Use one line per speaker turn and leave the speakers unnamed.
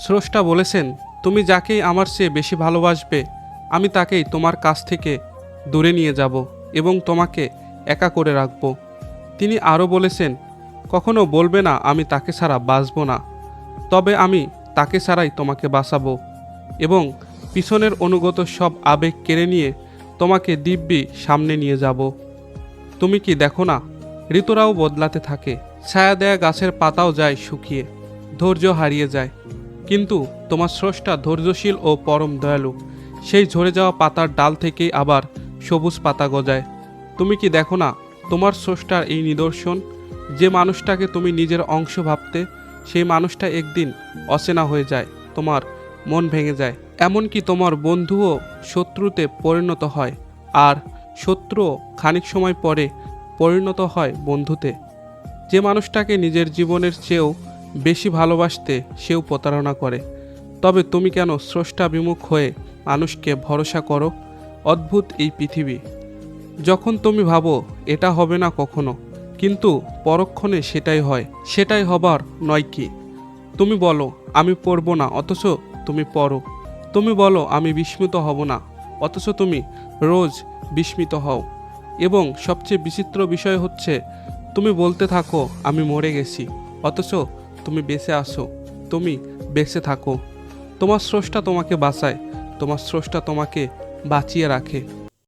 স্রষ্টা বলেছেন, তুমি যাকেই আমার চেয়ে বেশি ভালোবাসবে আমি তাকেই তোমার কাছ থেকে দূরে নিয়ে যাব এবং তোমাকে একা করে রাখব। তিনি আরও বলেছেন, কখনো বলবে না আমি তাকে ছাড়া বাঁচব না, তবে আমি তাকে ছাড়াই তোমাকে বাঁচাবো এবং পিছনের অনুগত সব আবেগ কেড়ে নিয়ে তোমাকে দিব্যি সামনে নিয়ে যাব। তুমি কি দেখো না, ঋতুরাও বদলাতে থাকে, ছায়া দেয়া গাছের পাতাও যায় শুকিয়ে, ধৈর্য হারিয়ে যায়, কিন্তু তোমার স্রষ্টা ধৈর্যশীল ও পরম দয়ালু। সেই ঝরে যাওয়া পাতার ডাল থেকেই আবার সবুজ পাতা গজায়। তুমি কি দেখো না, তোমার স্রষ্টার এই নিদর্শন, যে মানুষটাকে তুমি নিজের অংশ ভাবতে সেই মানুষটা একদিন অচেনা হয়ে যায়, তোমার মন ভেঙে যায়, এমনকি তোমার বন্ধুও শত্রুতে পরিণত হয়, আর শত্রুও খানিক সময় পরে পরিণত হয় বন্ধুতে। যে মানুষটাকে নিজের জীবনের চেয়েও বেশি ভালোবাসতে সেও প্রতারণা করে। তবে তুমি কেন স্রষ্টা বিমুখ হয়ে মানুষকে ভরসা করো? অদ্ভুত এই পৃথিবী। যখন তুমি ভাবো এটা হবে না কখনো, কিন্তু পরক্ষণে সেটাই হয়। সেটাই হবার নয় কি? তুমি বলো আমি পড়ব না, অথচ তুমি পড়ো। তুমি বলো আমি বিস্মিত হব না, অথচ তুমি রোজ বিস্মিত হও। এবং সবচেয়ে বিচিত্র বিষয় হচ্ছে, তুমি বলতে থাকো আমি মরে গেছি, অথচ তুমি বেঁচে আসো, তুমি বেঁচে থাকো। তোমার স্রষ্টা তোমাকে বাঁচায়, তোমার স্রষ্টা তোমাকে বাঁচিয়ে রাখে।